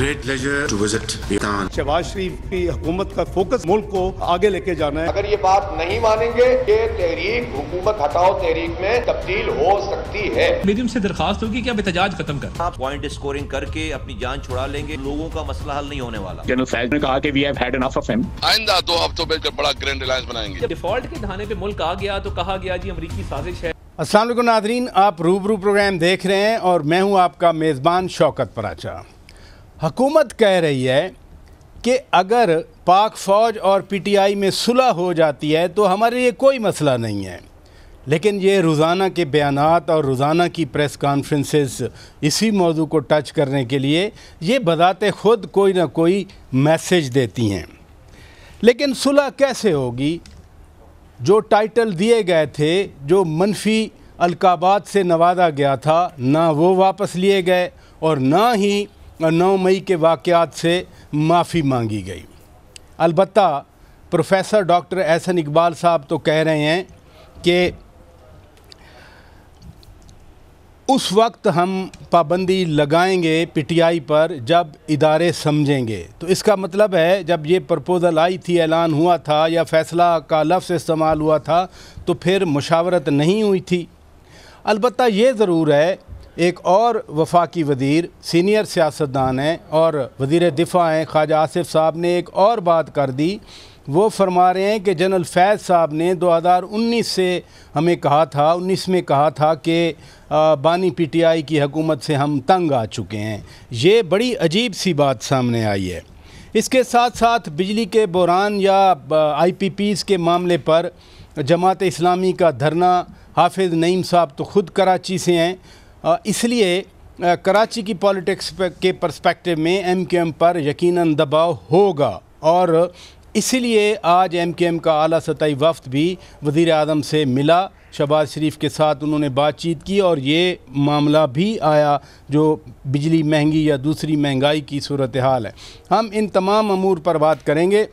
great pleasure to visit Bhutan. Shahbaz शरीफ की हुकूमत का फोकस मुल्क को आगे लेके जाना है। अगर ये बात नहीं मानेंगे ये तहरीक हुकूमत हटाओ तहरीक में तब्दील हो सकती है। मीडियम से दरखास्त होगी कि आप एहतजाज खत्म कर, आप पॉइंट स्कोरिंग करके अपनी जान छुड़ा लेंगे, लोगों का मसला हल नहीं होने वाला। जनरल फैज ने कहा कि we have had enough of him. आइंदा 2 हफ्तों में जब बड़ा ग्रैंड अलायंस बनाएंगे। जब डिफॉल्ट के धाने पे मुल्क आ गया तो कहा गया जी अमरीकी साजिश है। अस्सलाम वालेकुम नाज़रीन, आप रूबरू प्रोग्राम देख रहे हैं और मैं हूं आपका मेज़बान शौकत पराचा। हुकूमत कह रही है कि अगर पाक फ़ौज और पीटीआई में सुलह हो जाती है तो हमारे लिए कोई मसला नहीं है, लेकिन ये रोज़ाना के बयानात और रोज़ाना की प्रेस कॉन्फ्रेंसेस इसी मौजू को टच करने के लिए ये बजाते ख़ुद कोई ना कोई मैसेज देती हैं। लेकिन सुलह कैसे होगी? जो टाइटल दिए गए थे, जो मनफी अलकाबात से नवाजा गया था, ना वो वापस लिए गए और ना ही 9 मई के वाक़यात से माफ़ी मांगी गई। अलबत्ता प्रोफेसर डॉक्टर एहसन इकबाल साहब तो कह रहे हैं कि उस वक्त हम पाबंदी लगाएंगे पीटीआई पर जब इदारे समझेंगे। तो इसका मतलब है जब ये प्रपोज़ल आई थी, ऐलान हुआ था या फ़ैसला का लफ्ज़ इस्तेमाल हुआ था तो फिर मुशावरत नहीं हुई थी। अलबत्ता ये ज़रूर है, एक और वफाकी वज़ीर सीनियर सियासतदान हैं और वज़ीर दिफ़ा हैं ख्वाजा आसिफ साहब ने एक और बात कर दी। वो फरमा रहे हैं कि जनरल फैज़ साहब ने 2019 से हमें कहा था, 19 में कहा था कि बानी पीटीआई की हुकूमत से हम तंग आ चुके हैं। ये बड़ी अजीब सी बात सामने आई है। इसके साथ साथ बिजली के बहरान या IPPs के मामले पर जमात इस्लामी का धरना, हाफिज़ नईम साहब तो ख़ुद कराची से हैं, इसलिए कराची की पॉलिटिक्स के पर्सपेक्टिव में MQM पर यकीनन दबाव होगा और इसीलिए आज MQM का आला सतही वफ़द भी वज़ीर आज़म से मिला। शहबाज शरीफ के साथ उन्होंने बातचीत की और ये मामला भी आया जो बिजली महंगी या दूसरी महंगाई की सूरत हाल है। हम इन तमाम अमूर पर बात करेंगे।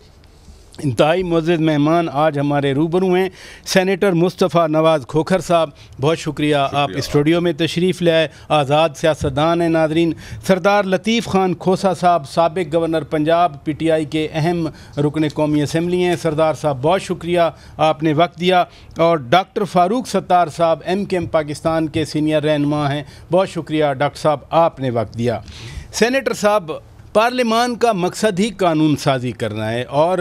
इंतहाई मुअज़्ज़ज़ मेहमान आज हमारे रूबरू हैं सेनेटर मुस्तफ़ा नवाज़ खोखर साहब, बहुत शुक्रिया आप स्टूडियो में तशरीफ़ ले आए। आज़ाद सियासतदान हैं नाज़रीन। सरदार लतीफ़ ख़ान खोसा साहब साबिक़ गवर्नर पंजाब, PTI के अहम रुकन कौमी असम्बली हैं। सरदार साहब बहुत शुक्रिया आपने वक्त दिया। और डॉक्टर फ़ारूक सत्तार साहब MQM पाकिस्तान के सीनियर रहनुमा हैं, बहुत शुक्रिया डॉक्टर साहब आपने वक्त दिया। सेनेटर साहब, पार्लिमान का मकसद ही कानून साजी करना है और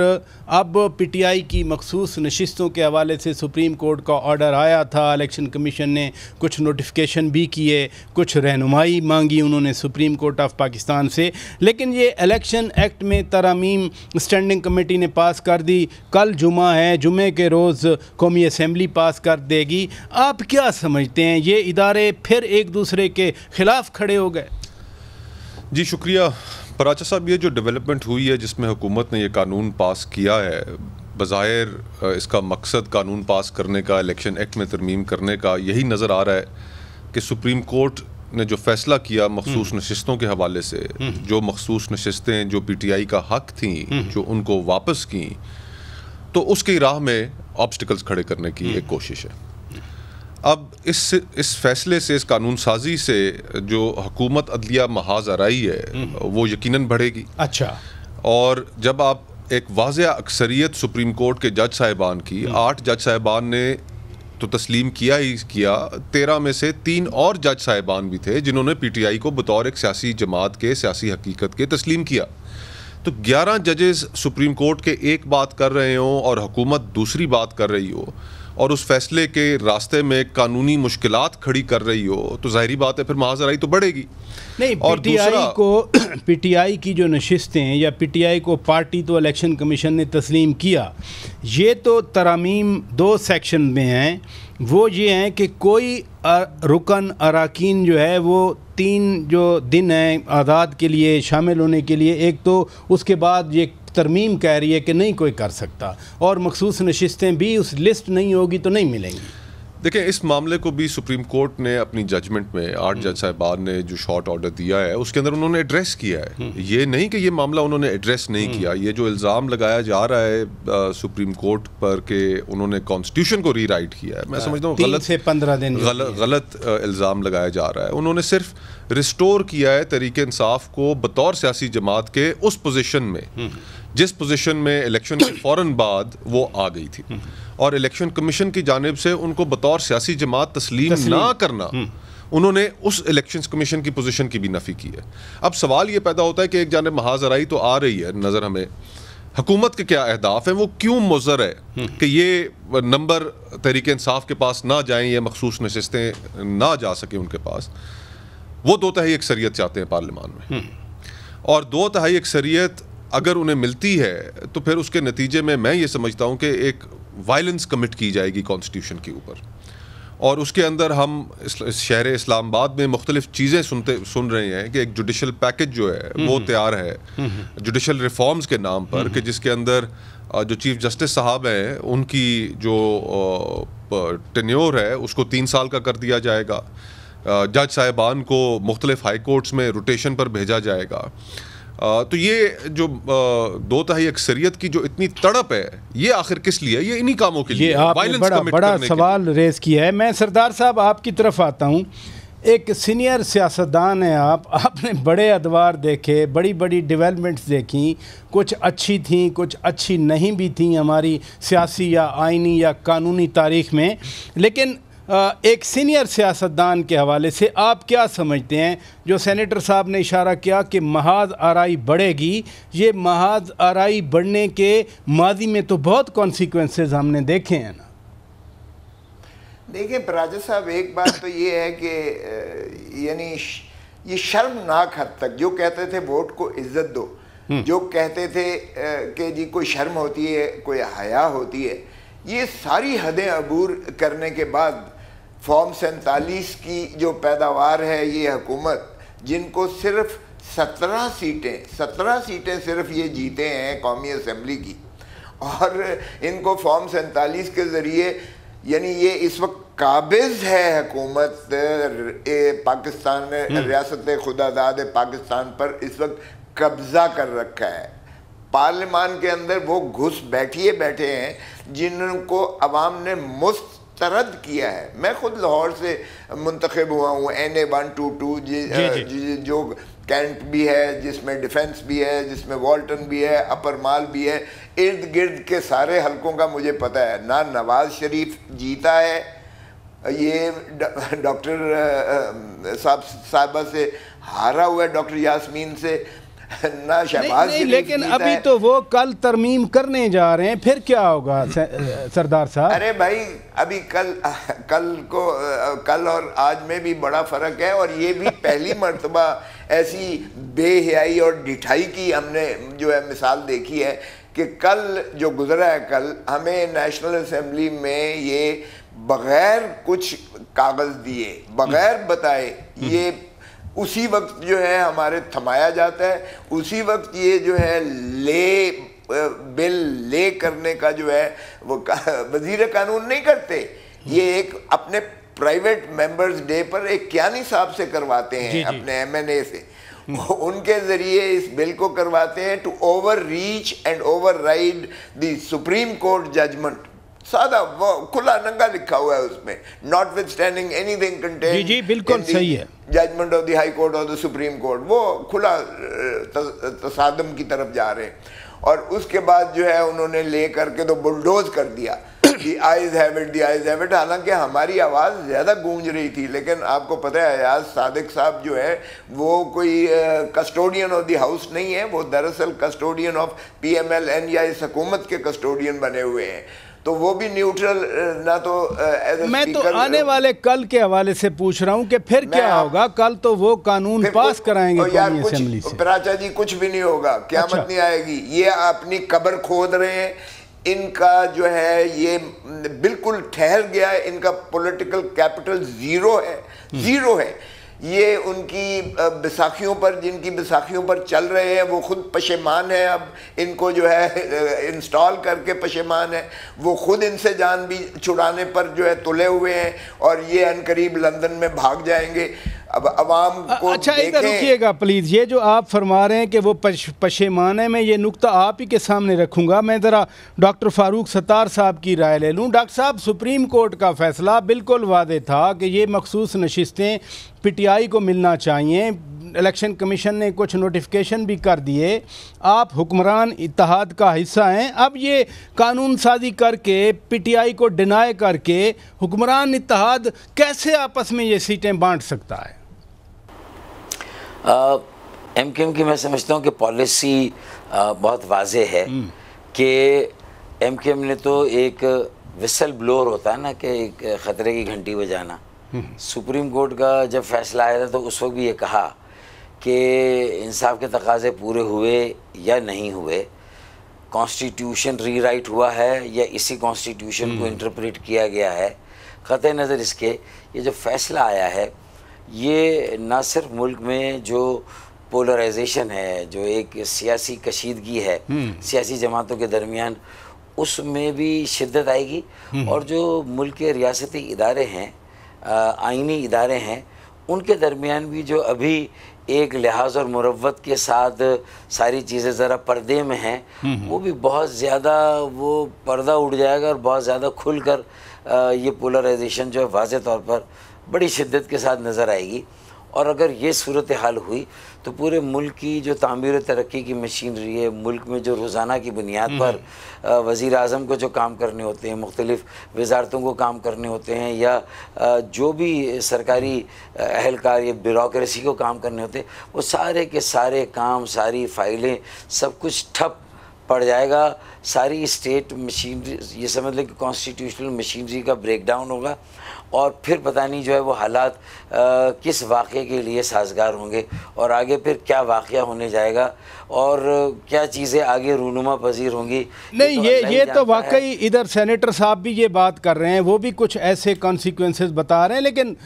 अब PTI की मखसूस नशिस्तों के हवाले से सुप्रीम कोर्ट का ऑर्डर आया था। इलेक्शन कमीशन ने कुछ नोटिफिकेशन भी किए, कुछ रहनुमाई मांगी उन्होंने सुप्रीम कोर्ट ऑफ पाकिस्तान से, लेकिन ये इलेक्शन एक्ट में तरमीम स्टैंडिंग कमेटी ने पास कर दी। कल जुमा है, जुमे के रोज़ कौमी असम्बली पास कर देगी। आप क्या समझते हैं, ये इदारे फिर एक दूसरे के ख़िलाफ़ खड़े हो गए? जी शुक्रिया पराचा साहब। ये जो डेवलपमेंट हुई है जिसमें हुकूमत ने ये कानून पास किया है, बज़ाहिर इसका मकसद कानून पास करने का, इलेक्शन एक्ट में तरमीम करने का यही नज़र आ रहा है कि सुप्रीम कोर्ट ने जो फ़ैसला किया मखसूस नशिस्तों के हवाले से, जो मखसूस नशिस्तें जो PTI का हक़ थी जो उनको वापस की, तो उसकी राह में ऑब्स्टिकल्स खड़े करने की एक कोशिश है। अब इस फैसले से, इस कानून साजी से जो हुकूमत अदलिया महाज आराई है वो यकीनन बढ़ेगी। अच्छा। और जब आप एक वाज़ेह अक्सरियत सुप्रीम कोर्ट के जज साहिबान की, 8 जज साहिबान ने तो तस्लीम किया ही किया, 13 में से 3 और जज साहिबान भी थे जिन्होंने PTI को बतौर एक सियासी जमात के, सियासी हकीकत के तस्लीम किया। तो 11 जजेस सुप्रीम कोर्ट के एक बात कर रहे हों और हुकूमत दूसरी बात कर रही हो और उस फैसले के रास्ते में कानूनी मुश्किलात खड़ी कर रही हो, तो ज़ाहिरी बात है फिर महाजराई तो बढ़ेगी नहीं। और PTI की जो नशिस्तें या PTI को पार्टी तो इलेक्शन कमीशन ने तस्लीम किया, ये तो तरामीम 2 सेक्शन में हैं। वो ये हैं कि कोई रुकन अराकीन जो है वो 3 जो दिन हैं आज़ाद के लिए शामिल होने के लिए, एक तो उसके बाद ये तरमीम कह रही है कि नहीं कोई कर सकता, और मखसूस नशिस्तें भी उस लिस्ट नहीं होगी तो नहीं मिलेंगी। देखिए, इस मामले को भी सुप्रीम कोर्ट ने अपनी जजमेंट में 8 जज साहिबान ने जो शॉर्ट ऑर्डर दिया है उसके अंदर उन्होंने एड्रेस किया है। ये नहीं कि ये मामला उन्होंने एड्रेस नहीं किया। ये जो इल्ज़ाम लगाया जा रहा है सुप्रीम कोर्ट पर कि उन्होंने कॉन्स्टिट्यूशन को रीराइट किया है, मैं समझता हूँ 3 से 15 दिन गलत इल्ज़ाम लगाया जा रहा है। उन्होंने सिर्फ रिस्टोर किया है तरीके इंसाफ को बतौर सियासी जमात के उस पोजीशन में जिस पोजीशन में इलेक्शन के फ़ौरन बाद वो आ गई थी, और इलेक्शन कमीशन की जानिब से उनको बतौर सियासी जमात तस्लीम ना करना, उन्होंने उस इलेक्शन कमीशन की पोजीशन की भी नफ़ी की है। अब सवाल ये पैदा होता है कि एक जानिब महाजराई तो आ रही है नज़र हमें, हुकूमत के क्या अहदाफ हैं, वो क्यों मुज़र है कि ये नंबर तहरीक इंसाफ के पास ना जाएं, ये मखसूस नशिस्तें ना जा सकें उनके पास। वो 2/3 अक्सरियत चाहते हैं पार्लियामान में, और 2/3 अक्सरियत अगर उन्हें मिलती है तो फिर उसके नतीजे में मैं ये समझता हूँ कि एक वायलेंस कमिट की जाएगी कॉन्स्टिट्यूशन के ऊपर, और उसके अंदर हम इस शहर इस्लामाबाद में मुख्तलिफ चीज़ें सुन रहे हैं कि एक जुडिशल पैकेज जो है वो तैयार है जुडिशल रिफॉर्म्स के नाम पर, कि जिसके अंदर जो चीफ जस्टिस साहब हैं उनकी जो टेन्योर है उसको 3 साल का कर दिया जाएगा, जज साहिबान को मुख्तलिफ हाई कोर्ट्स में रोटेशन पर भेजा जाएगा। तो ये जो 2/3 अक्सरियत की जो इतनी तड़प है, ये आखिर किस लिए? ये इन्हीं कामों के लिए। ये आपने बड़ा सवाल रेज किया है। मैं सरदार साहब आपकी तरफ आता हूँ। एक सीनियर सियासतदान है आपने बड़े अदवार देखे, बड़ी बड़ी डेवलपमेंट्स देखी, कुछ अच्छी थी कुछ अच्छी नहीं भी थी हमारी सियासी या आइनी या कानूनी तारीख में, लेकिन एक सीनियर सियासतदान के हवाले से आप क्या समझते हैं? जो सेनेटर साहब ने इशारा किया कि महाज आराई बढ़ेगी, ये महाज आराई बढ़ने के माजी में तो बहुत कॉन्सिक्वेंसेस हमने देखे हैं ना। देखिए पराजत साहब, एक बात तो ये है कि यानी ये शर्मनाक हद तक जो कहते थे वोट को इज्जत दो, जो कहते थे कि जी कोई शर्म होती है कोई हया होती है, ये सारी हदें अबूर करने के बाद फॉर्म 47 की जो पैदावार है ये हुकूमत, जिनको सिर्फ 17 सीटें सिर्फ ये जीते हैं कौमी असम्बली की, और इनको फॉर्म 47 के ज़रिए यानी ये इस वक्त काबिज़ है हुकूमत पाकिस्तान रियासत खुदादाद पाकिस्तान पर इस वक्त कब्ज़ा कर रखा है। पार्लियामान के अंदर वो घुस बैठे हैं जिनको अवाम ने मुस्तरद किया है। मैं खुद लाहौर से मुंतखब हुआ हूँ, NA 122 जो कैंट भी है, जिसमें डिफेंस भी है, जिसमें वॉल्टन भी है, अपर माल भी है, इर्द गिर्द के सारे हलकों का मुझे पता है। ना नवाज शरीफ जीता है, ये डॉक्टर साहबा से हारा हुआ है, डॉक्टर यास्मीन से, ना शहबाज नहीं, लेकिन अभी तो वो कल तरमीम करने जा रहे हैं, फिर क्या होगा सरदार साहब? अरे भाई अभी कल और आज में भी बड़ा फ़र्क है, और ये भी पहली मर्तबा ऐसी बेहयाई और ढिठाई की हमने जो है मिसाल देखी है कि कल जो गुजरा है, कल हमें नेशनल असेंबली में ये बग़ैर कुछ कागज़ दिए, बग़ैर बताए, ये उसी वक्त जो है हमारे थमाया जाता है, उसी वक्त ये जो है बिल ले करने का जो है वो वजीर कानून नहीं करते, ये एक अपने प्राइवेट मेंबर्स डे पर एक कियानी साहब से करवाते हैं, अपने MNA से, उनके ज़रिए इस बिल को करवाते हैं to overreach and override the Supreme Court judgment. सादा वो खुला नंगा लिखा हुआ है उसमें, notwithstanding anything contained जी बिल्कुल सही है judgment of the High Court और द सुप्रीम कोर्ट, वो खुला तसादम की तरफ जा रहे हैं। और उसके बाद जो है उन्होंने ले करके तो बुलडोज कर दिया, दी आइज हैव इट। हालांकि हमारी आवाज़ ज़्यादा गूंज रही थी, लेकिन आपको पता है अयाज सादिक साहब जो है वो कोई कस्टोडियन ऑफ द हाउस नहीं है, वो दरअसल कस्टोडियन ऑफ PMLN या इस हुकूमत के कस्टोडियन बने हुए हैं, तो वो भी न्यूट्रल ना। तो मैं तो आने वाले कल के हवाले से पूछ रहा हूँ कि फिर क्या होगा? कल तो वो कानून पास कराएंगे कौमी असेंबली से। पराचा जी कुछ भी नहीं होगा, क़यामत नहीं आएगी, ये अपनी कब्र खोद रहे हैं। इनका जो है ये बिल्कुल ठहर गया है, इनका पॉलिटिकल कैपिटल ज़ीरो है। ये उनकी बैसाखियों पर, जिनकी बैसाखियों पर चल रहे हैं, वो खुद पशेमान है, अब इनको जो है इंस्टॉल करके पशेमान है, वो खुद इनसे जान भी छुड़ाने पर जो है तुले हुए हैं और ये अनकरीब लंदन में भाग जाएंगे। अब अवाम को अच्छा इधर रुकिएगा प्लीज़, ये जो आप फरमा रहे हैं कि वो पशेमान है, मैं ये नुक्ता आप ही के सामने रखूँगा। मैं ज़रा डॉक्टर फ़ारूक सत्तार साहब की राय ले लूँ। डॉक्टर साहब, सुप्रीम कोर्ट का फ़ैसला बिल्कुल वादे था कि ये मखसूस नशिस्तें PTI को मिलना चाहिए। इलेक्शन कमीशन ने कुछ नोटिफिकेशन भी कर दिए। आप हुक्मरान इत्तेहाद का हिस्सा हैं, अब ये कानून साजी करके PTI को डिनाई करके हुक्मरान इत्तेहाद कैसे आपस में ये सीटें बांट सकता है? MKM की मैं समझता हूँ कि पॉलिसी बहुत वाज़ेह है कि MKM ने तो एक विसल ब्लोअर होता है ना, कि एक ख़तरे की घंटी बजाना। सुप्रीम कोर्ट का जब फैसला आया था तो उस वक्त भी ये कहा कि इंसाफ के तकाज़े पूरे हुए या नहीं हुए, कॉन्स्टिट्यूशन रीराइट हुआ है या इसी कॉन्स्टिट्यूशन को इंटरप्रेट किया गया है। क़तई नज़र इसके ये जो फ़ैसला आया है, ये ना सिर्फ मुल्क में जो पोलराइजेशन है, जो एक सियासी कशीदगी है सियासी जमातों के दरमियान, उसमें भी शिद्दत आएगी, और जो मुल्क के रियासती इदारे हैं, आइनी इदारे हैं, उनके दरमियान भी जो अभी एक लिहाज और मुरव्वत के साथ सारी चीज़ें ज़रा पर्दे में हैं, वो भी बहुत ज़्यादा वो पर्दा उड़ जाएगा और बहुत ज़्यादा खुल कर ये पोलराइजेशन जो है वाज़े तौर पर बड़ी शिद्दत के साथ नज़र आएगी। और अगर ये सूरत हाल हुई तो पूरे मुल्क की जो तामीर तरक्की की मशीनरी है, मुल्क में जो रोज़ाना की बुनियाद पर वज़ीर आज़म को जो काम करने होते हैं, मुख्तलिफ़ वज़ारतों को काम करने होते हैं, या जो भी सरकारी अहलकार या ब्यूरोक्रेसी को काम करने होते हैं, वो सारे के सारे काम, सारी फाइलें, सब कुछ ठप पड़ जाएगा। सारी स्टेट मशीनरी, ये समझ लें कि कॉन्स्टिट्यूशनल मशीनरी का ब्रेकडाउन होगा, और फिर पता नहीं जो है वो हालात किस वाक़े के लिए साजगार होंगे, और आगे फिर क्या वाक़या होने जाएगा और क्या चीज़ें आगे रूनुमा पजीर होंगी। नहीं, ये तो वाकई इधर सेनेटर साहब भी ये बात कर रहे हैं, वो भी कुछ ऐसे कॉन्सिक्वेंसेस बता रहे हैं, लेकिन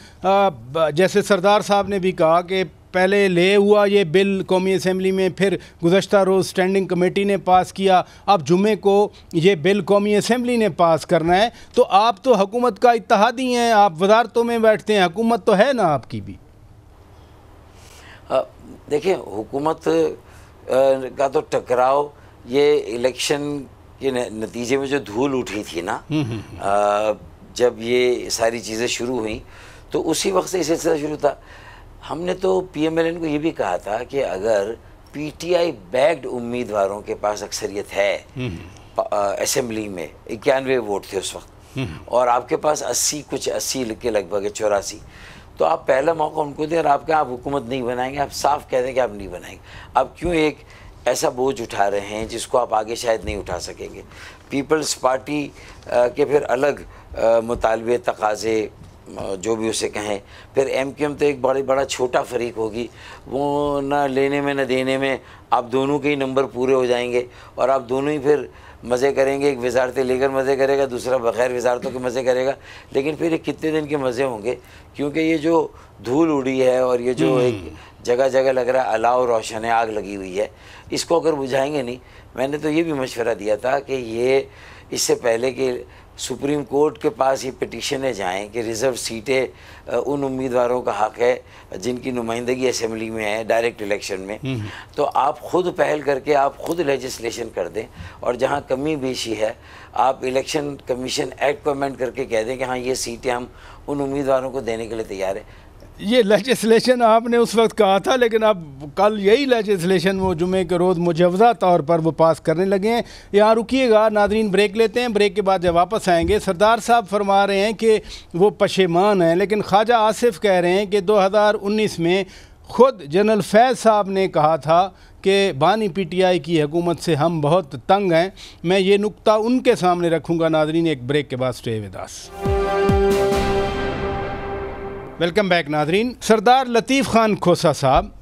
जैसे सरदार साहब ने भी कहा कि पहले ले हुआ ये बिल कौमी असम्बली में, फिर गुज़श्ता रोज़ स्टैंडिंग कमेटी ने पास किया, अब जुमे को ये बिल कौमी असम्बली ने पास करना है। तो आप तो हुकूमत का इत्तेहादी हैं, आप वज़ारतों में बैठते हैं, हुकूमत तो है ना आपकी भी। देखिए, हुकूमत का तो टकराव ये इलेक्शन के नतीजे में जो धूल उठी थी ना, जब ये सारी चीज़ें शुरू हुई तो उसी वक्त से ये सिलसिला शुरू था। हमने तो PMLN को ये भी कहा था कि अगर PTI बैक्ड उम्मीदवारों के पास अक्सरियत है असेंबली में, 91 वोट थे उस वक्त, और आपके पास 80 के लगभग 84, तो आप पहला मौका उनको दें और आप हुकूमत नहीं बनाएंगे, आप साफ कह दें कि आप नहीं बनाएंगे। आप क्यों एक ऐसा बोझ उठा रहे हैं जिसको आप आगे शायद नहीं उठा सकेंगे? पीपल्स पार्टी के फिर अलग मुतालबे, तकाज़े, जो भी उसे कहें, फिर MKM तो एक बड़ा छोटा फरीक होगी, वो ना लेने में ना देने में आप दोनों के ही नंबर पूरे हो जाएंगे, और आप दोनों ही फिर मज़े करेंगे। एक वजारतें लेकर मज़े करेगा, दूसरा बग़ैर वजारतों के मज़े करेगा, लेकिन फिर ये कितने दिन के मज़े होंगे? क्योंकि ये जो धूल उड़ी है और ये जो एक जगह जगह लग रहा है अलाव रोशन है, आग लगी हुई है, इसको अगर बुझाएंगे नहीं। मैंने तो ये भी मशवरा दिया था कि ये इससे पहले कि सुप्रीम कोर्ट के पास ये पिटिशनें जाएं कि रिज़र्व सीटें उन उम्मीदवारों का हक़ है जिनकी नुमाइंदगी असेंबली में है डायरेक्ट इलेक्शन में, तो आप ख़ुद पहल करके आप ख़ुद लेजिस्लेशन कर दें, और जहां कमी बेशी है आप इलेक्शन कमीशन एक्ट को अमेंड करके कह दें कि हाँ, ये सीटें हम उन उम्मीदवारों को देने के लिए तैयार हैं। ये लेजिस्लेशन आपने उस वक्त कहा था, लेकिन अब कल यही लेजिस्लेशन वो जुमे के रोज़ मुजवज़ा तौर पर वो पास करने लगे हैं। यहाँ रुकिएगा नाज़रीन, ब्रेक लेते हैं, ब्रेक के बाद जब वापस आएंगे सरदार साहब फरमा रहे हैं कि वो पशेमान हैं, लेकिन ख्वाजा आसिफ कह रहे हैं कि 2019 में ख़ुद जनरल फैज़ साहब ने कहा था कि बानी PTI की हुकूमत से हम बहुत तंग हैं। मैं ये नुक्ता उनके सामने रखूँगा। नाज़रीन, एक ब्रेक के बाद stay with us. Welcome back नाज़रीन। सरदार लतीफ़ ख़ान खोसा साहब,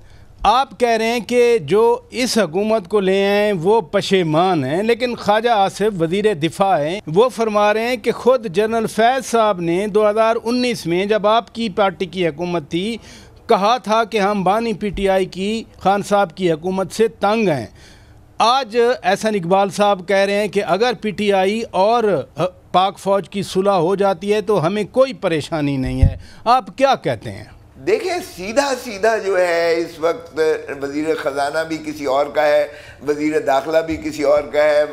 आप कह रहे हैं कि जो इस हुकूमत को ले आए वो पशेमान हैं, लेकिन ख्वाजा आसिफ वज़ीर दिफा हैं, वो फरमा रहे हैं कि ख़ुद जनरल फैज़ साहब ने 2019 में जब आपकी पार्टी की हुकूमत थी कहा था कि हम बानी पीटीआई की खान साहब की हुकूमत से तंग हैं। आज एहसन इकबाल साहब कह रहे हैं कि अगर पीटीआई और पाक फ़ौज की सुलह हो जाती है तो हमें कोई परेशानी नहीं है। आप क्या कहते हैं? देखिए, सीधा सीधा जो है इस वक्त वज़ीर ख़जाना भी किसी और का है, वज़ीर दाखिला भी किसी और का है,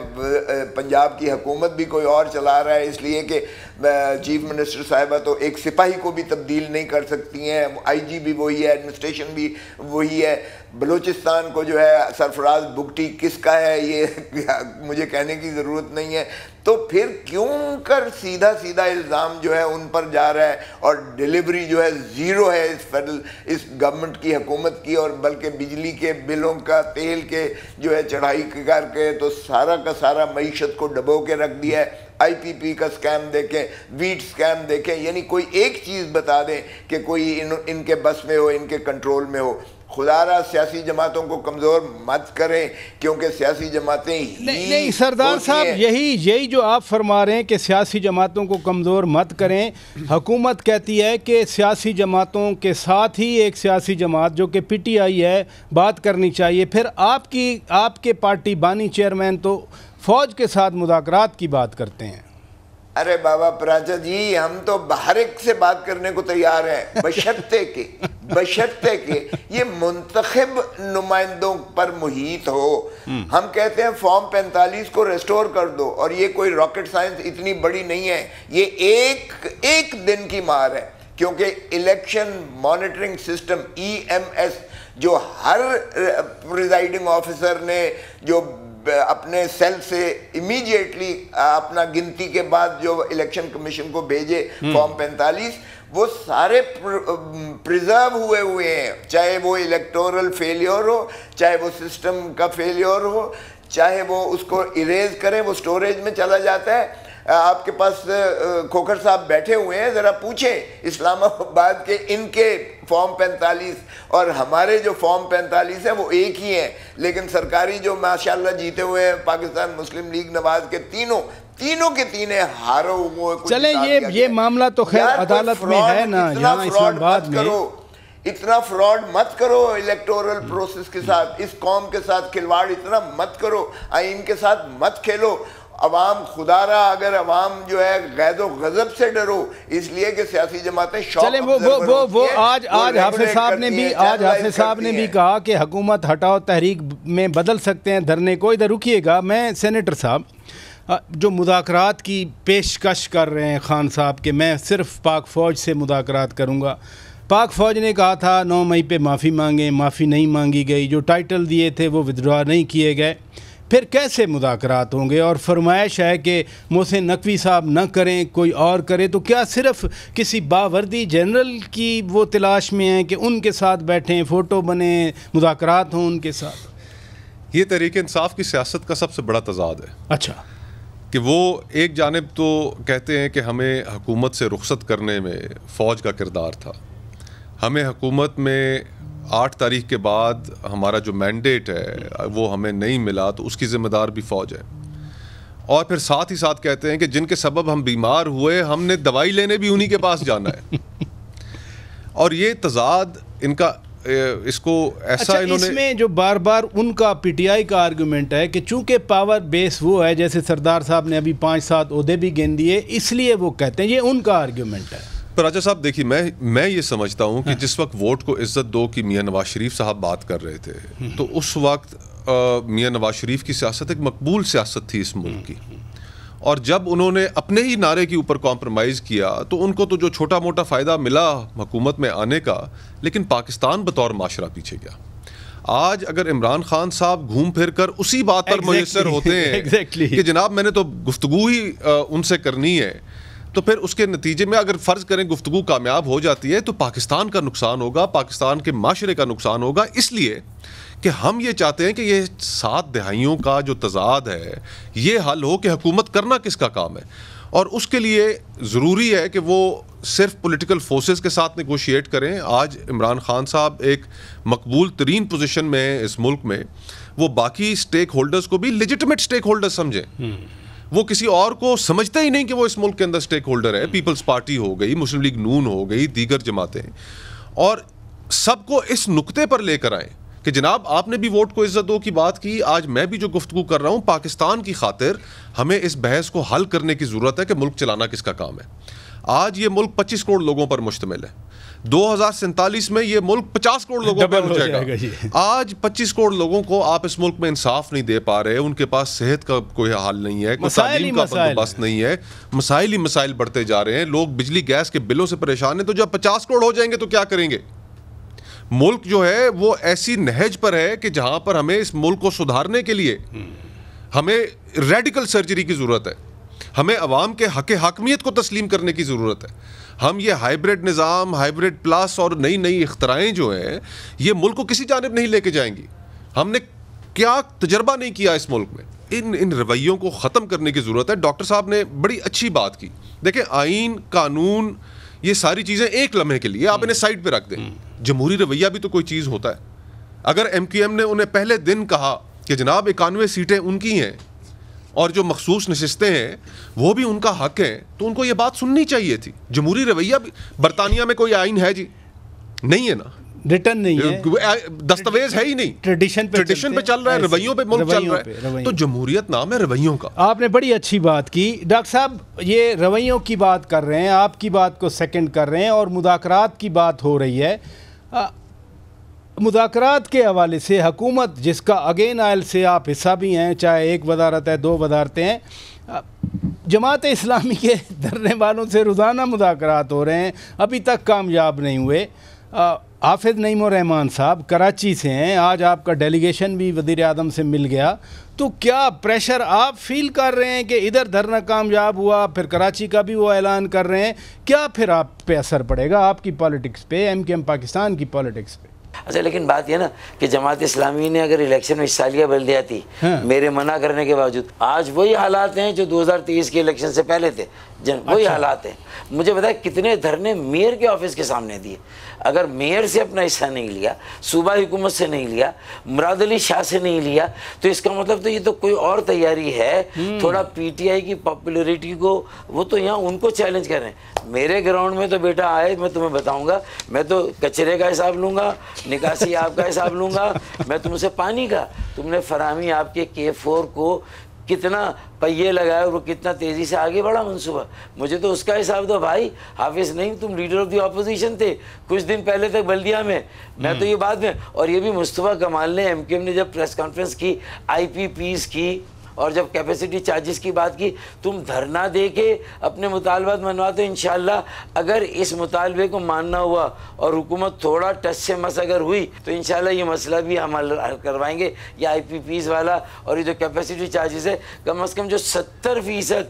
पंजाब की हुकूमत भी कोई और चला रहा है, इसलिए कि चीफ मिनिस्टर साहिबा तो एक सिपाही को भी तब्दील नहीं कर सकती हैं, आईजी भी वही है, एडमिनिस्ट्रेशन भी वही है। बलूचिस्तान को जो है सरफराज बुगटी किसका है ये मुझे कहने की ज़रूरत नहीं है। तो फिर क्यों कर सीधा सीधा इल्ज़ाम जो है उन पर जा रहा है और डिलीवरी जो है ज़ीरो है इस गवर्नमेंट की हुकूमत की, और बल्कि बिजली के बिलों का, तेल के जो है चढ़ाई करके तो सारा का सारा मईशत को डबो के रख दिया है। IPP का स्कैम देखें, वीट स्कैम देखें, यानी कोई एक चीज़ बता दें कि कोई इनके बस में हो, इनके कंट्रोल में हो। खुदारा सियासी जमातों को कमज़ोर मत करें, क्योंकि सियासी जमातें नहीं सरदार साहब, यही जो आप फरमा रहे हैं कि सियासी जमातों को कमज़ोर मत करें। हुकूमत कहती है कि सियासी जमातों के साथ ही एक सियासी जमात जो कि PTI है बात करनी चाहिए। फिर आपके पार्टी बानी चेयरमैन तो फ़ौज के साथ मुज़ाकरात की बात करते हैं। अरे बाबा पराचा जी, हम तो हर एक से बात करने को तैयार हैं, बशर्ते के ये मुंतखब नुमाइंदों पर मुहित हो। हम कहते हैं फॉर्म 45 को रेस्टोर कर दो, और ये कोई रॉकेट साइंस इतनी बड़ी नहीं है, ये एक दिन की मार है। क्योंकि इलेक्शन मॉनिटरिंग सिस्टम EMS जो हर प्रिजाइडिंग ऑफिसर ने जो अपने सेल से इमीडिएटली अपना गिनती के बाद जो इलेक्शन कमीशन को भेजे फॉर्म 45, वो सारे प्रिजर्व हुए हैं, चाहे वो इलेक्टोरल फेलियर हो, चाहे वो सिस्टम का फेलियर हो, चाहे वो उसको इरेज करें, वो स्टोरेज में चला जाता है। आपके पास खोखर साहब बैठे हुए हैं, ज़रा पूछें इस्लामाबाद के इनके फॉर्म 45 और हमारे जो फॉर्म 45 है वो एक ही हैं, लेकिन सरकारी जो माशाल्लाह जीते हुए हैं पाकिस्तान मुस्लिम लीग नवाज के तीनों के तीन हारे हुए। चले ये मामला तो खैर अदालत में है ना, यहाँ इस्लामाबाद में। इतना फ्रॉड मत करो इलेक्टोरल प्रोसेस के साथ, इस कौम के साथ खिलवाड़ इतना मत करो, आइन के साथ मत खेलो। अवाम खुदारा, अगर अवाम जो है गैज़ो गज़ब से डरो, इसलिए कि सियासी जमातें चले वो आज हाफिज साहब ने भी कहा कि हुकूमत हटाओ तहरीक में बदल सकते हैं धरने को। इधर रुकिएगा, मैं सेनेटर साहब जो मुज़ाकरात की पेशकश कर रहे हैं खान साहब के, मैं सिर्फ पाक फ़ौज से मुज़ाकरात करूँगा। पाक फ़ौज ने कहा था 9 मई पे माफ़ी मांगें, माफ़ी नहीं मांगी गई, जो टाइटल दिए थे वो विथड्रॉ नहीं किए गए, फिर कैसे मुज़ाकरात होंगे? और फरमाइश है कि मोहसिन नकवी साहब न करें, कोई और करे, तो क्या सिर्फ किसी बावर्दी जनरल की वो तलाश में हैं कि उनके साथ बैठें, फ़ोटो बने, मुज़ाकरात हों उनके साथ? ये तहरीक इंसाफ की सियासत का सबसे बड़ा तज़ाद है। अच्छा, कि वो एक जानिब तो कहते हैं कि हमें हुकूमत से रुखसत करने में फ़ौज का किरदार था, हमें हुकूमत में 8 तारीख के बाद हमारा जो मैंडेट है वो हमें नहीं मिला तो उसकी ज़िम्मेदार भी फ़ौज है, और फिर साथ ही साथ कहते हैं कि जिनके सबब हम बीमार हुए हमने दवाई लेने भी उन्हीं के पास जाना है। और ये तज़ाद इनका इसको ऐसा इन्होंने इसमें जो बार बार उनका PTI का आर्गूमेंट है कि चूंकि पावर बेस वो है, जैसे सरदार साहब ने अभी 5-7 ओहदे भी गिन दिए, इसलिए वो कहते हैं, ये उनका आर्गूमेंट है। पर राजा साहब देखिए, मैं ये समझता हूँ कि जिस वक्त वोट को इज्जत दो की मियाँ नवाज शरीफ साहब बात कर रहे थे, तो उस वक्त मियाँ नवाज शरीफ की सियासत एक मकबूल सियासत थी इस मुल्क की, और जब उन्होंने अपने ही नारे के ऊपर कॉम्प्रोमाइज़ किया तो उनको तो जो छोटा मोटा फ़ायदा मिला हुकूमत में आने का, लेकिन पाकिस्तान बतौर माशरा पीछे गया। आज अगर इमरान खान साहब घूम फिर कर उसी बात पर मुयस्सर होते हैं कि जनाब मैंने तो गुफ्तगू ही उनसे करनी है, तो फिर उसके नतीजे में अगर फ़र्ज़ करें गुफ्तगू कामयाब हो जाती है तो पाकिस्तान का नुकसान होगा, पाकिस्तान के माशरे का नुकसान होगा। इसलिए कि हम ये चाहते हैं कि ये 7 दहाइयों का जो तज़ाद है ये हल हो कि हुकूमत करना किसका काम है, और उसके लिए ज़रूरी है कि वो सिर्फ पॉलिटिकल फोर्सेस के साथ नेगोशिएट करें। आज इमरान खान साहब एक मकबूल तरीन पोजीशन में है इस मुल्क में, वो बाकी स्टेक होल्डर्स को भी लेजिटिमेट स्टेक होल्डर्स समझें, वो किसी और को समझते ही नहीं कि वो इस मुल्क के अंदर स्टेक होल्डर है। पीपल्स पार्टी हो गई, मुस्लिम लीग नून हो गई, दीगर जमातें, और सबको इस नुक्ते पर लेकर आए कि जनाब आपने भी वोट को इज्जत दो की बात की, आज मैं भी जो गुफ्तगू कर रहा हूं, पाकिस्तान की खातिर हमें इस बहस को हल करने की ज़रूरत है कि मुल्क चलाना किसका काम है। आज ये मुल्क 25 करोड़ लोगों पर मुश्तमिल है, 2047 में ये मुल्क 50 करोड़ लोगों पर हो जाएगा। आज 25 करोड़ लोगों को आप इस मुल्क में इंसाफ नहीं दे पा रहे, उनके पास सेहत का कोई हाल नहीं है, कोई तालीम का बंदोबस्त नहीं है, मसाइल ही मसाइल बढ़ते जा रहे हैं, लोग बिजली गैस के बिलों से परेशान हैं। तो जब 50 करोड़ हो जाएंगे तो क्या करेंगे? मुल्क जो है वो ऐसी नहज पर है कि जहां पर हमें इस मुल्क को सुधारने के लिए हमें रेडिकल सर्जरी की ज़रूरत है, हमें अवाम के हक़ हाकमियत को तस्लीम करने की ज़रूरत है। हम ये हाइब्रिड निज़ाम, हाइब्रिड प्लस और नई नई इख्तराएँ जो हैं, ये मुल्क को किसी जानिब नहीं लेके जाएंगी। हमने क्या तजर्बा नहीं किया इस मुल्क में। इन रवैयों को ख़त्म करने की ज़रूरत है। डॉक्टर साहब ने बड़ी अच्छी बात की। देखें, आइन, कानून, ये सारी चीज़ें एक लम्हे के लिए आप इन्हें साइड पे रख दें। जमहूरी रवैया भी तो कोई चीज़ होता है। अगर MQM ने उन्हें पहले दिन कहा कि जनाब 91 सीटें उनकी हैं और जो मखसूस नशिस्तें हैं वो भी उनका हक है, तो उनको ये बात सुननी चाहिए थी। जमहूरी रवैया भी, बरतानिया में कोई आइन है जी? नहीं है ना, रिटर्न नहीं है, दस्तावेज है ही नहीं, ट्रेडिशन पे चल रहा है, रवैयों पे मुल्क चल रहा है। तो जमहूरियत नाम है रवैयों का। आपने बड़ी अच्छी बात की डॉक्टर साहब, ये रवैयों की बात कर रहे हैं, आपकी बात को सेकंड कर रहे हैं और मुदाकरात की बात हो रही है। मुदाकरात के हवाले से हुकूमत, जिसका अगेन आयल से आप हिस्सा भी हैं, चाहे एक वजारत है, 2 वजारतें हैं, जमात इस्लामी के धरने वालों से रोज़ाना मुदाकरात हो रहे हैं, अभी तक कामयाब नहीं हुए। हाफिज़ नईमुर रहमान साहब कराची से हैं, आज आपका डेलीगेशन भी वज़ीर आज़म से मिल गया, तो क्या प्रेशर आप फील कर रहे हैं कि इधर धरना कामयाब हुआ, फिर कराची का भी वो ऐलान कर रहे हैं, क्या फिर आप पे असर पड़ेगा आपकी पॉलिटिक्स पे, MQM पाकिस्तान की पॉलिटिक्स पे? अच्छा, लेकिन बात यह ना कि जमात इस्लामी ने अगर इलेक्शन में हिस्सा बल दिया थी, मेरे मना करने के बावजूद, आज वही हालात हैं जो 2023 के इलेक्शन से पहले थे, वही हालात हैं। मुझे बताया कितने धरने मेयर के ऑफिस के सामने दिए। अगर मेयर से अपना हिस्सा नहीं लिया, सूबाई हुकूमत से नहीं लिया, मुराद अली शाह से नहीं लिया, तो इसका मतलब तो ये तो कोई और तैयारी है थोड़ा PTI की पॉपुलरिटी को, वो तो यहाँ उनको चैलेंज कर रहे हैं। मेरे ग्राउंड में तो बेटा आए, मैं तुम्हें बताऊंगा, मैं तो कचरे का हिसाब लूँगा, निकासी आपका हिसाब लूँगा, मैं तुमसे पानी का, तुमने फराहमी आपके K4 को कितना पहिए लगाया और वो कितना तेज़ी से आगे बढ़ा मंसूबा, मुझे तो उसका हिसाब दो भाई। हाफिज़ नहीं, तुम लीडर ऑफ द ऑपोजिशन थे कुछ दिन पहले तक बल्दिया में, मैं तो ये बाद में। और ये भी मुस्तफ़ा कमाल ने, MQM ने जब प्रेस कॉन्फ्रेंस की, IPPs की और जब कैपेसिटी चार्जेस की बात की, तुम धरना दे के अपने मुतालबात मनवाते हो। इंशाल्लाह अगर इस मुतालबे को मानना हुआ और हुकूमत थोड़ा टच से मस अगर हुई तो इंशाल्लाह ये मसला भी हम हल करवाएंगे। ये IPPs वाला और ये जो कैपेसिटी चार्जेस है, कम से कम जो 70%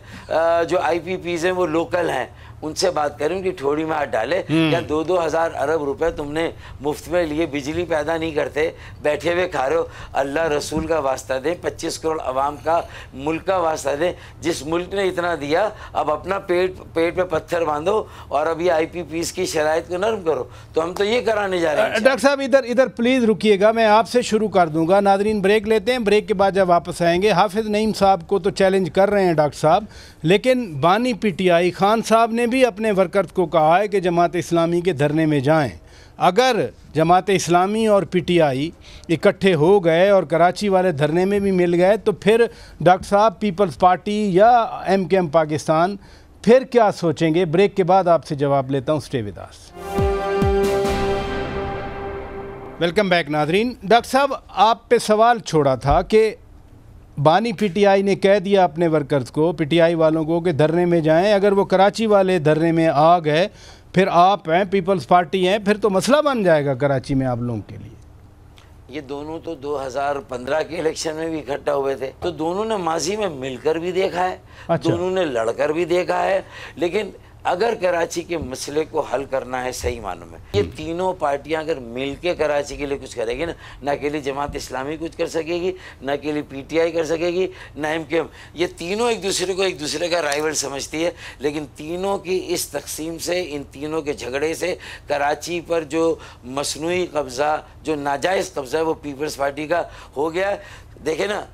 जो IPPs हैं वो लोकल हैं, उनसे बात करें कि ठोड़ी में हाथ डाले। या 2-2 हज़ार अरब रुपए तुमने मुफ्त में लिए, बिजली पैदा नहीं करते, बैठे हुए खा रहे हो। अल्लाह रसूल का वास्ता दें, 25 करोड़ आवाम का, मुल्क का वास्ता दें। जिस मुल्क ने इतना दिया, अब अपना पेट पे पत्थर बांधो और अभी IPPs की शराइत को नरम करो। तो हम तो ये कराने जा रहे हैं। डॉक्टर साहब इधर प्लीज़ रुकिएगा, मैं आपसे शुरू कर दूंगा। नादरीन ब्रेक लेते हैं, ब्रेक के बाद जब वापस आएंगे, हाफिज़ नईम साहब को तो चैलेंज कर रहे हैं डॉक्टर साहब, लेकिन बानी PTI खान साहब ने भी अपने वर्कर्स को कहा है कि जमात इस्लामी के धरने में जाएं। अगर जमात इस्लामी और PTI इकट्ठे हो गए और कराची वाले धरने में भी मिल गए, तो फिर डॉक्टर साहब पीपल्स पार्टी या MQM पाकिस्तान फिर क्या सोचेंगे? ब्रेक के बाद आपसे जवाब लेता हूँ, stay with us. Welcome back Nadreen. Doctor साहब आप पे सवाल छोड़ा था कि बानी PTI ने कह दिया अपने वर्कर्स को, PTI वालों को, कि धरने में जाएं। अगर वो कराची वाले धरने में आ गए, फिर आप हैं, पीपल्स पार्टी हैं, फिर तो मसला बन जाएगा कराची में आप लोगों के लिए। ये दोनों तो 2015 के इलेक्शन में भी इकट्ठा हुए थे, तो दोनों ने माजी में मिलकर भी देखा है। अच्छा। दोनों ने लड़कर भी देखा है। लेकिन अगर कराची के मसले को हल करना है सही मानों में, ये तीनों पार्टियां अगर मिलके कराची के लिए कुछ करेगी ना अकेली जमात इस्लामी कुछ कर सकेगी, ना अकेली PTI कर सकेगी, ना MQM। ये तीनों एक दूसरे का राइवल समझती है। लेकिन तीनों की इस तकसीम से, इन तीनों के झगड़े से कराची पर जो मसनूई कब्ज़ा, जो नाजायज़ कब्ज़ा है, वो पीपल्स पार्टी का हो गया। देखे ना,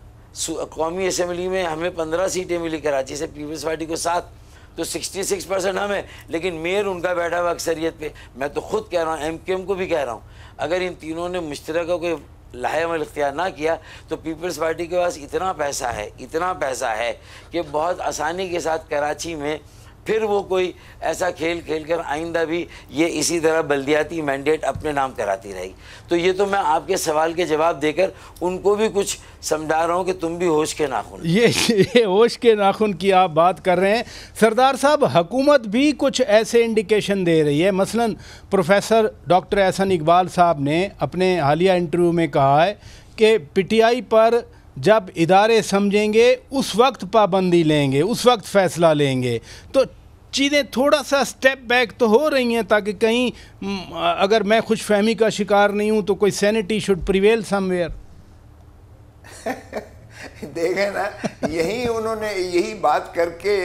कौमी असम्बली में हमें 15 सीटें मिली कराची से, पीपल्स पार्टी को 7। तो 66% हम है, लेकिन मेयर उनका बैठा हुआ अक्सरियत पे। मैं तो खुद कह रहा हूँ, MQM को भी कह रहा हूँ, अगर इन तीनों ने मुश्तरका कोई लाहेअमल इख्तियार ना किया तो पीपल्स पार्टी के पास इतना पैसा है कि बहुत आसानी के साथ कराची में फिर वो कोई ऐसा खेल खेल कर आइंदा भी ये इसी तरह बल्दियाती मैंडेट अपने नाम कराती रहेगी। तो ये तो मैं आपके सवाल के जवाब देकर उनको भी कुछ समझा रहा हूँ कि तुम भी होश के नाखून। ये होश के नाखून की आप बात कर रहे हैं सरदार साहब। हुकूमत भी कुछ ऐसे इंडिकेशन दे रही है, मसलन प्रोफेसर डॉक्टर एहसन इकबाल साहब ने अपने हालिया इंटरव्यू में कहा है कि PTI पर जब इदारे समझेंगे उस वक्त पाबंदी लेंगे, उस वक्त फ़ैसला लेंगे। तो चीज़ें थोड़ा सा स्टेप बैक तो हो रही हैं ताकि कहीं अगर मैं खुश फहमी का शिकार नहीं हूं तो कोई सैनिटी शुड प्रिवेल समवेयर। देखें ना, यही बात करके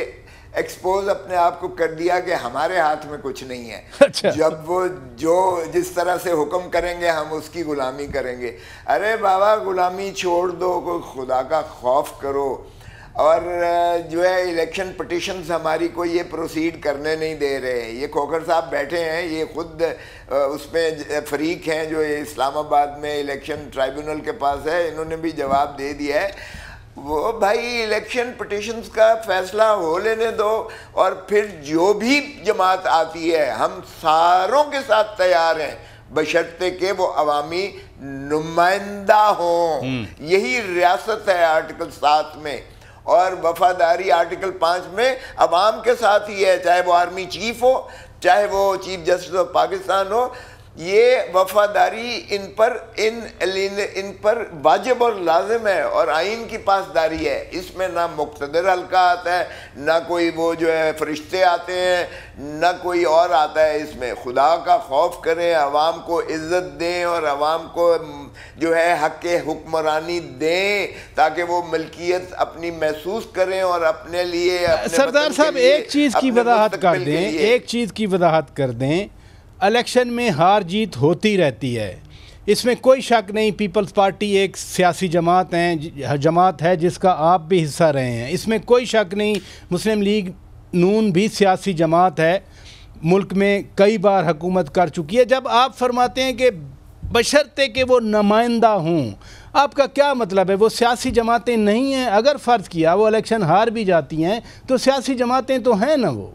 एक्सपोज अपने आप को कर दिया कि हमारे हाथ में कुछ नहीं है। अच्छा। जब वो जो जिस तरह से हुक्म करेंगे हम उसकी गुलामी करेंगे। अरे बाबा, गुलामी छोड़ दो, कोई खुदा का खौफ करो। और जो है इलेक्शन पिटिशंस हमारी को ये प्रोसीड करने नहीं दे रहे। ये खोखर साहब बैठे हैं, ये खुद उसमें फरीक हैं जो इस्लामाबाद में इलेक्शन ट्राइब्यूनल के पास है, इन्होंने भी जवाब दे दिया है। वो भाई इलेक्शन पिटिशंस का फैसला हो लेने दो, और फिर जो भी जमात आती है हम सारों के साथ तैयार हैं, बशर्ते के वो अवामी नुमाइंदा हों। यही रियासत है आर्टिकल 7 में, और वफादारी आर्टिकल 5 में अवाम के साथ ही है, चाहे वो आर्मी चीफ हो, चाहे वो चीफ जस्टिस ऑफ पाकिस्तान हो। ये वफादारी इन पर वाजिब और लाजिम है, और आइन की पासदारी है। इसमें ना मुक़्तदर हल्का आता है, ना कोई वो जो है फरिश्ते आते हैं, ना कोई और आता है। इसमें खुदा का खौफ करें, अवाम को इज़्ज़त दें और अवाम को जो है हक़ हुक्मरानी दें, ताकि वो मलकियत अपनी महसूस करें और अपने लिए सरदार साहब एक चीज़ की वजाहत कर दें, इलेक्शन में हार जीत होती रहती है, इसमें कोई शक नहीं। पीपल्स पार्टी एक सियासी जमात है जिसका आप भी हिस्सा रहे हैं, इसमें कोई शक नहीं। मुस्लिम लीग नून भी सियासी जमात है, मुल्क में कई बार हुकूमत कर चुकी है। जब आप फरमाते हैं कि बशर्ते कि वो नुमाइंदा हों, आपका क्या मतलब है? वो सियासी जमातें नहीं हैं? अगर फ़र्ज़ किया वो इलेक्शन हार भी जाती हैं तो सियासी जमातें तो हैं ना, वो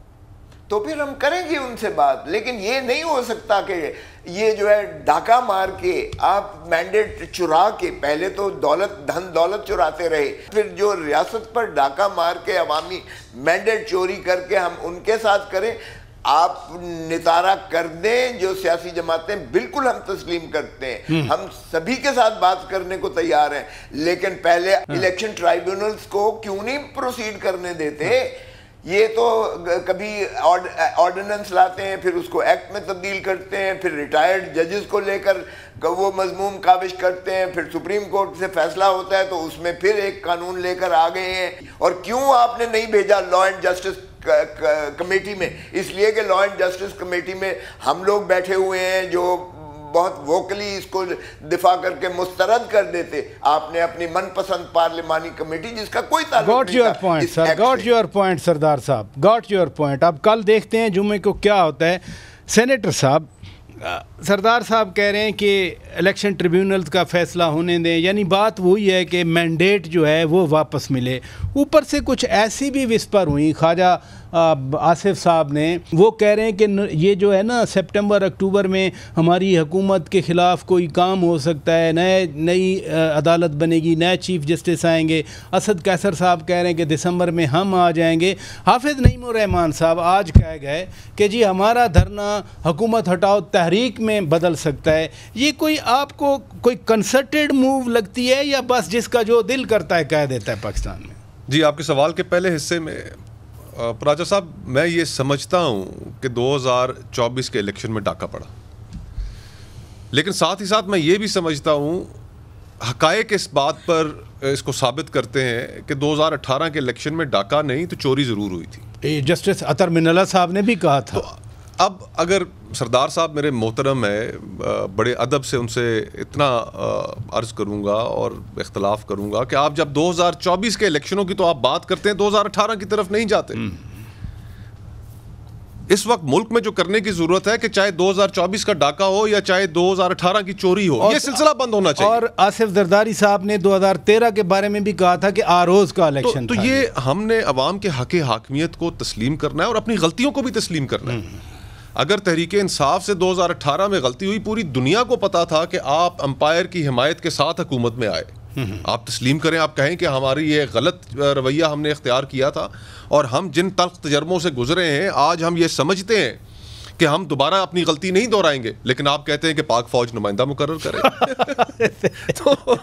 तो फिर हम करेंगे उनसे बात। लेकिन ये नहीं हो सकता कि ये जो है डाका मार के आप मैंडेट चुरा के, पहले तो धन दौलत चुराते रहे, फिर जो रियासत पर डाका मार के अवामी मैंडेट चोरी करके हम उनके साथ करें। आप नितारा कर दें जो सियासी जमातें, बिल्कुल हम तस्लीम करते हैं, हम सभी के साथ बात करने को तैयार हैं, लेकिन पहले इलेक्शन ट्राइब्यूनल्स को क्यों नहीं प्रोसीड करने देते? ये तो कभी ऑर्डिनेंस लाते हैं, फिर उसको एक्ट में तब्दील करते हैं, फिर रिटायर्ड जजेस को लेकर वो मजमूम काविश करते हैं, फिर सुप्रीम कोर्ट से फैसला होता है तो उसमें फिर एक कानून लेकर आ गए हैं। और क्यों आपने नहीं भेजा लॉ एंड जस्टिस कमेटी में? इसलिए कि लॉ एंड जस्टिस कमेटी में हम लोग बैठे हुए हैं जो बहुत वोकली इसको दिफा करके मुस्तरद कर देते। आपने अपनी मनपसंद पार्लिमानी कमेटी जिसका कोई ताल्लुक नहीं था। गॉट योर पॉइंट सरदार साहब, गॉट योर पॉइंट। अब कल देखते हैं जुम्मे को क्या होता है। सेनेटर साहब, सरदार साहब कह रहे हैं कि इलेक्शन ट्रिब्यूनल्स का फ़ैसला होने दें, यानी बात वही है कि मैंडेट जो है वो वापस मिले। ऊपर से कुछ ऐसी भी विस्पर हुई, ख्वाजा आसिफ साहब ने, वो कह रहे हैं कि ये जो है ना सितंबर अक्टूबर में हमारी हुकूमत के ख़िलाफ़ कोई काम हो सकता है, नई अदालत बनेगी, नए चीफ़ जस्टिस आएंगे। असद कैसर साहब कह रहे हैं कि दिसंबर में हम आ जाएंगे। हाफिज़ नईमुर रहमान साहब आज कह गए कि जी हमारा धरना हुकूमत हटाओ तहरीक में बदल सकता है। ये कोई आपको कोई कंसर्टेड मूव लगती है या बस जिसका जो दिल करता है कह देता है पाकिस्तान में? जी, आपके सवाल के पहले हिस्से में पराचा साहब, मैं ये समझता हूँ कि 2024 के इलेक्शन में डाका पड़ा, लेकिन साथ ही साथ मैं ये भी समझता हूँ हकायक इस बात पर इसको साबित करते हैं कि 2018 के इलेक्शन में डाका नहीं तो चोरी ज़रूर हुई थी। जस्टिस अतर मिनल्ला साहब ने भी कहा था। तो अब अगर सरदार साहब मेरे मोहतरम है, बड़े अदब से उनसे इतना अर्ज़ करूँगा और इख्तलाफ करूँगा कि आप जब 2024 के इलेक्शनों की तो आप बात करते हैं, 2018 की तरफ नहीं जाते। इस वक्त मुल्क में जो करने की जरूरत है कि चाहे 2024 का डाका हो या चाहे 2018 की चोरी हो, ये सिलसिला बंद होना चाहिए। और आसिफ जरदारी साहब ने 2013 के बारे में भी कहा था कि आरोज का इलेक्शन तो ये हमने अवाम के हक हाकिमियत को तस्लीम करना है और अपनी गलतियों को भी तस्लीम करना है। अगर तहरीक इंसाफ से 2018 में गलती हुई, पूरी दुनिया को पता था कि आप अंपायर की हिमायत के साथ हुकूमत में आए, आप तस्लीम करें, आप कहें कि हमारी ये गलत रवैया हमने इख्तियार किया था और हम जिन तल्ख तजर्बों से गुजरे हैं आज हम ये समझते हैं कि हम दोबारा अपनी गलती नहीं दोहराएंगे, लेकिन आप कहते हैं कि पाक फौज नुमाइंदा मुकर्रर करें। तो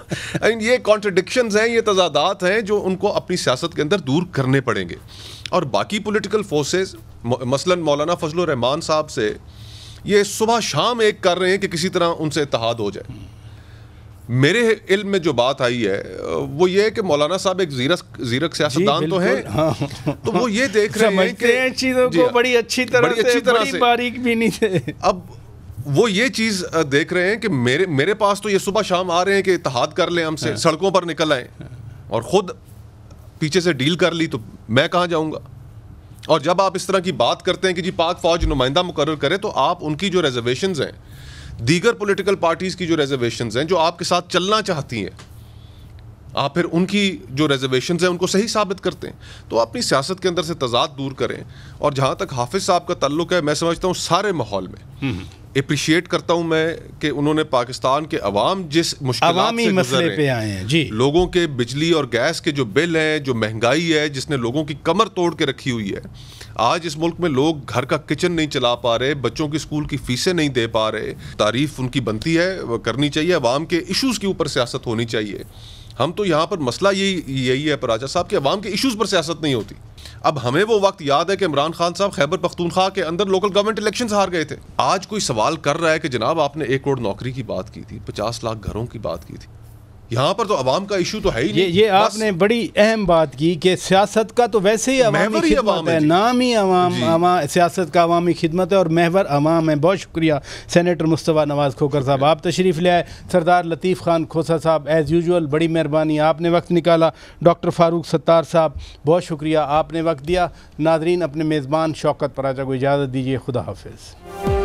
ये कॉन्ट्रडिक्शंस हैं, ये तजादात हैं जो उनको अपनी सियासत के अंदर दूर करने पड़ेंगे। और बाकी पॉलिटिकल फोर्सेस मसलन मौलाना फजलुर रहमान साहब से ये सुबह शाम एक कर रहे हैं कि किसी तरह उनसे इत्तेहाद हो जाए। मेरे इल्म में जो बात आई है वो ये है कि मौलाना साहब एक जीरक सियासतदान तो हैं, हाँ। तो वो ये देख रहे हैं कि चीज़ों को बड़ी अच्छी तरह से बारीक भी नहीं थे। अब वो ये चीज़ देख रहे हैं कि मेरे पास तो ये सुबह शाम आ रहे हैं कि इत्तेहाद कर लें हमसे, सड़कों पर निकल आए और ख़ुद पीछे से डील कर ली, तो मैं कहाँ जाऊँगा। और जब आप इस तरह की बात करते हैं कि जी पाक फौज नुमाइंदा मुकर्रर करे, तो आप उनकी जो रिजर्वेशंस हैं, दीगर पॉलिटिकल पार्टीज़ की जो रिजर्वेशंस हैं जो आपके साथ चलना चाहती हैं, आप फिर उनकी जो रिजर्वेशंस हैं उनको सही साबित करते हैं। तो अपनी सियासत के अंदर से तजाद दूर करें। और जहाँ तक हाफिज़ साहब का ताल्लुक है, मैं समझता हूँ सारे माहौल में अप्रिशिएट करता हूँ मैं कि उन्होंने पाकिस्तान के अवाम जिस मुश्किलात से मसले पे आए हैं जी, लोगों के बिजली और गैस के जो बिल हैं, जो महंगाई है जिसने लोगों की कमर तोड़ के रखी हुई है, आज इस मुल्क में लोग घर का किचन नहीं चला पा रहे, बच्चों की स्कूल की फीसें नहीं दे पा रहे। तारीफ उनकी बनती है, वो करनी चाहिए, अवाम के इशूज़ के ऊपर सियासत होनी चाहिए। हम तो यहाँ पर मसला यही है पराजा साहब कि अवाम के इशूज़ पर सियासत नहीं होती। अब हमें वो वक्त याद है कि इमरान खान साहब खैबर पख्तूनख्वा के अंदर लोकल गवर्नमेंट इलेक्शंस हार गए थे। आज कोई सवाल कर रहा है कि जनाब आपने 1 करोड़ नौकरी की बात की थी, 50 लाख घरों की बात की थी, यहाँ पर तो अवाम का इशू तो है ही नहीं। ये आपने बड़ी अहम बात की कि सियासत का तो वैसे ही अवामी खिदमत है, नाम ही सियासत का अवामी खिदमत है और महवर अवाम है। बहुत शुक्रिया सेनेटर मुस्तफ़ा नवाज़ खोखर साहब, आप तशरीफ़ ले आए। सरदार लतीफ़ खान खोसा साहब, एज़ यूजुअल बड़ी मेहरबानी, आपने वक्त निकाला। डॉक्टर फ़ारूक सत्तार साहब, बहुत शुक्रिया, आपने वक्त दिया। नाज़रीन, अपने मेज़बान शौकत पराजा को इजाज़त दीजिए। खुदा हाफिज़।